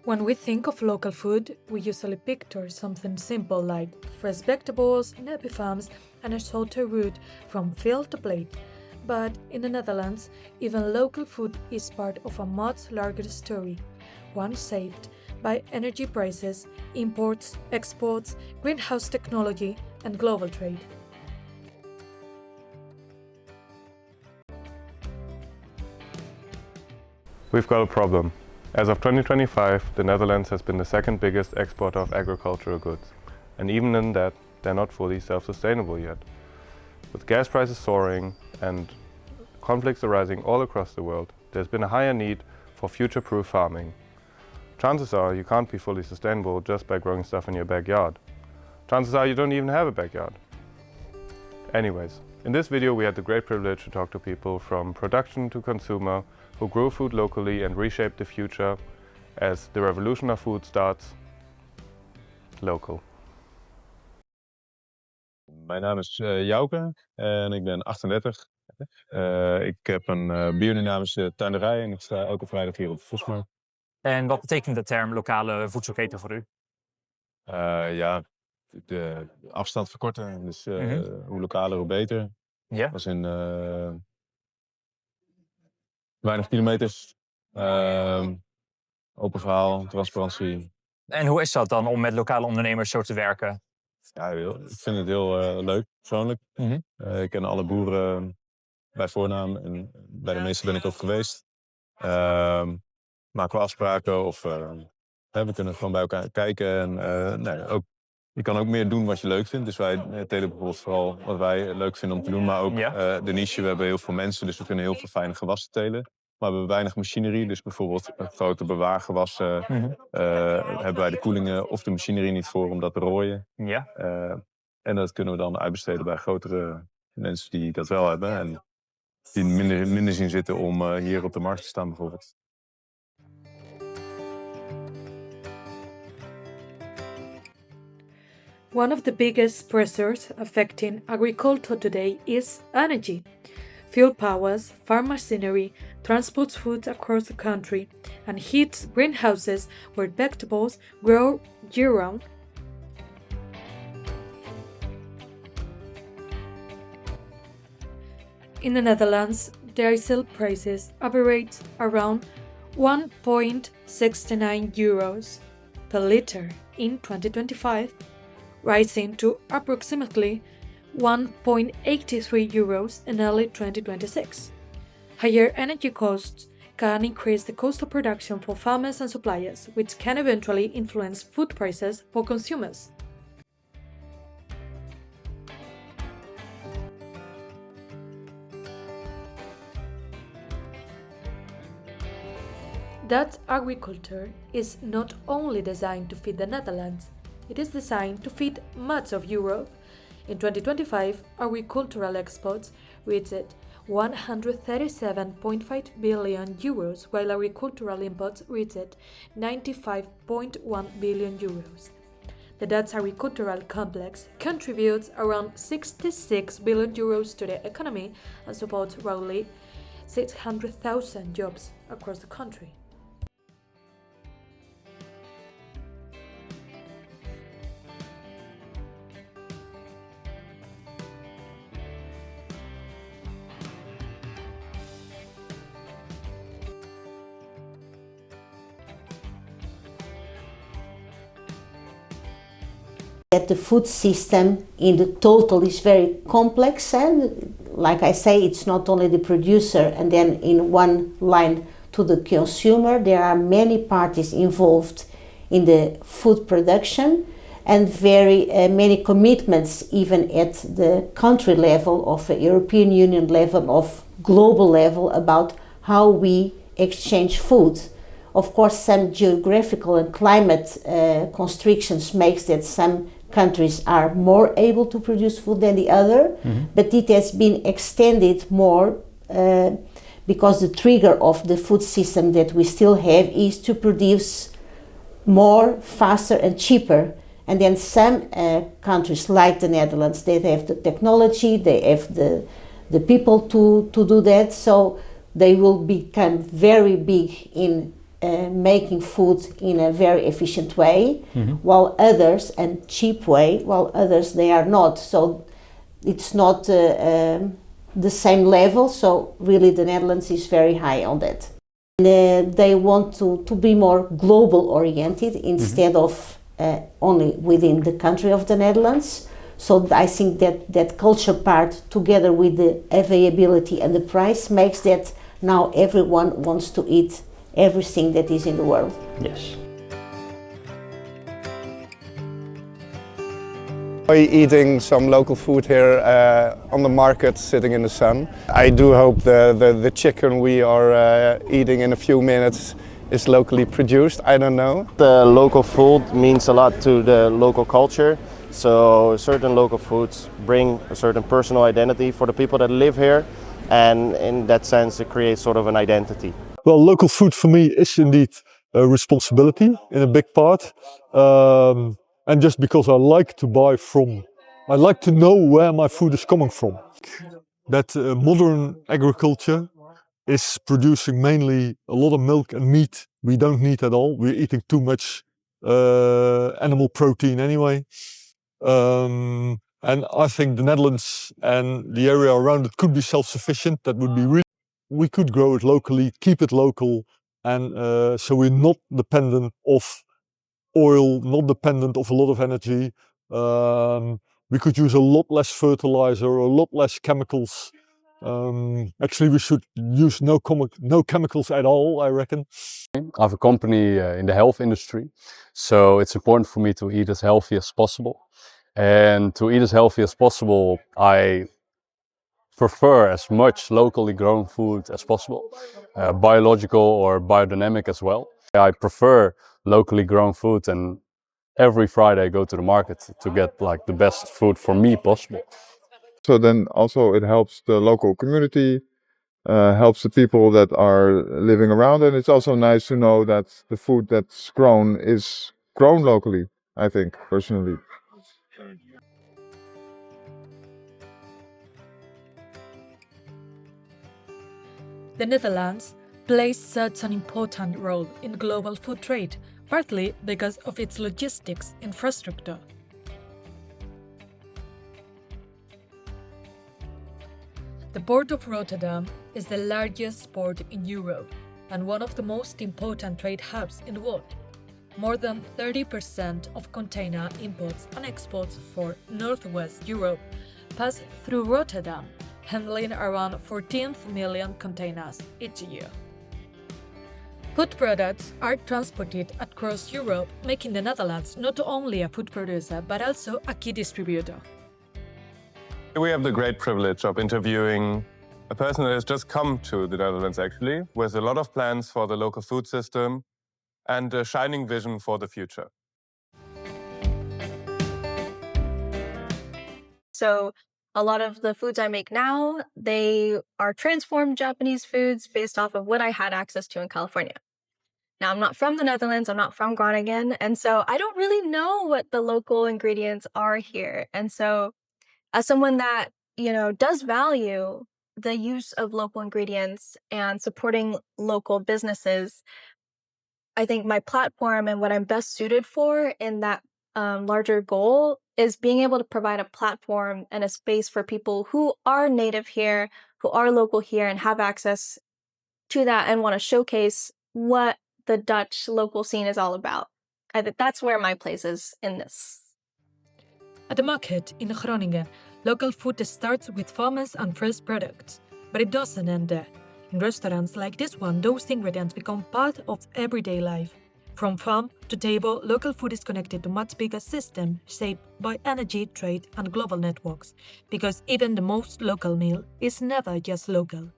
When we think of local food, we usually picture something simple like fresh vegetables in happy farms and a salted route from field to plate. But in the Netherlands, even local food is part of a much larger story, one shaped by energy prices, imports, exports, greenhouse technology, and global trade. We've got a problem. As of 2025, the Netherlands has been the second biggest exporter of agricultural goods. And even in that, they're not fully self-sustainable yet. With gas prices soaring and conflicts arising all across the world, there's been a higher need for future-proof farming. Chances are you can't be fully sustainable just by growing stuff in your backyard. Chances are you don't even have a backyard. Anyways, in this video we had the great privilege to talk to people from production to consumer who grew food locally and reshaped the future as the revolution of food starts local. Mijn naam is Jouke en ik ben 38. Ik heb een biodynamische tuinderij en ik sta elke vrijdag hier op de Vosmarkt. En wat betekent de term lokale voedselketen voor u? Ja, de afstand verkorten, dus hoe lokaler hoe beter. Ja. Als in weinig kilometers, open verhaal, transparantie. En hoe is dat dan om met lokale ondernemers zo te werken? Ja, ik vind het heel leuk, persoonlijk. Ik ken alle boeren bij voornaam en bij de meeste ben ik ook geweest. Maken we afspraken of we kunnen gewoon bij elkaar kijken. En je kan ook meer doen wat je leuk vindt. Dus wij telen bijvoorbeeld vooral wat wij leuk vinden om te doen. Maar ook de niche. We hebben heel veel mensen, dus we kunnen heel veel fijne gewassen telen. Maar we hebben weinig machinerie. Dus bijvoorbeeld grote bewaargewassen hebben wij de koelingen of de machinerie niet voor om dat te rooien. Ja. En dat kunnen we dan uitbesteden bij grotere mensen die dat wel hebben. En die minder zien zitten om hier op de markt te staan bijvoorbeeld. One of the biggest pressures affecting agriculture today is energy. Fuel powers farm machinery, transports food across the country, and heats greenhouses where vegetables grow year-round. In the Netherlands, diesel prices average around 1.69 euros per liter in 2025, rising to approximately 1.83 euros in early 2026. Higher energy costs can increase the cost of production for farmers and suppliers, which can eventually influence food prices for consumers. That agriculture is not only designed to feed the Netherlands, it is designed to feed much of Europe. In 2025, agricultural exports reached 137.5 billion euros, while agricultural imports reached 95.1 billion euros. The Dutch agricultural complex contributes around 66 billion euros to the economy and supports roughly 600,000 jobs across the country. That the food system in the total is very complex, and like I say, it's not only the producer and then in one line to the consumer. There are many parties involved in the food production and very many commitments even at the country level, of the European Union level, of global level, about how we exchange food. Of course, some geographical and climate constrictions makes that some countries are more able to produce food than the other, but it has been extended more because the trigger of the food system that we still have is to produce more, faster and cheaper. And then some countries like the Netherlands, they have the technology, they have the people to do that, so they will become very big in making food in a very efficient way, while others, and cheap way, while others they are not. So it's not the same level. So really the Netherlands is very high on that. And, they want to be more global oriented instead of only within the country of the Netherlands. So I think that culture part, together with the availability and the price, makes that now everyone wants to eat everything that is in the world. Yes. Eating some local food here on the market, sitting in the sun. I do hope the chicken we are eating in a few minutes is locally produced. I don't know. The local food means a lot to the local culture. So certain local foods bring a certain personal identity for the people that live here. And in that sense, it creates sort of an identity. Well, local food for me is indeed a responsibility in a big part. And just because I like to buy from, I like to know where my food is coming from. That modern agriculture is producing mainly a lot of milk and meat we don't need at all. We're eating too much animal protein anyway. And I think the Netherlands and the area around it could be self-sufficient. That would be really, we could grow it locally, keep it local, and so we're not dependent of oil, not dependent of a lot of energy. We could use a lot less fertilizer, a lot less chemicals. Actually, we should use no chemicals at all, I reckon. I have a company in the health industry, so it's important for me to eat as healthy as possible. And to eat as healthy as possible, I prefer as much locally grown food as possible, biological or biodynamic as well. I prefer locally grown food, and every Friday I go to the market to get like the best food for me possible. So then also it helps the local community, helps the people that are living around, and it's also nice to know that the food that's grown is grown locally, I think, personally. The Netherlands plays such an important role in global food trade, partly because of its logistics infrastructure. The port of Rotterdam is the largest port in Europe and one of the most important trade hubs in the world. More than 30% of container imports and exports for Northwest Europe pass through Rotterdam, handling around 14 million containers each year. Food products are transported across Europe, making the Netherlands not only a food producer but also a key distributor. We have the great privilege of interviewing a person that has just come to the Netherlands, actually, with a lot of plans for the local food system and a shining vision for the future. So a lot of the foods I make now, they are transformed Japanese foods based off of what I had access to in California. Now, I'm not from the Netherlands, I'm not from Groningen, and so I don't really know what the local ingredients are here. And so as someone that, does value the use of local ingredients and supporting local businesses, I think my platform and what I'm best suited for in that larger goal is being able to provide a platform and a space for people who are native here, who are local here and have access to that and want to showcase what the Dutch local scene is all about. I think that's where my place is in this. At the market in Groningen, local food starts with farmers and fresh products, but it doesn't end there. In restaurants like this one, those ingredients become part of everyday life. From farm to table, local food is connected to a much bigger system shaped by energy, trade, and global networks, because even the most local meal is never just local.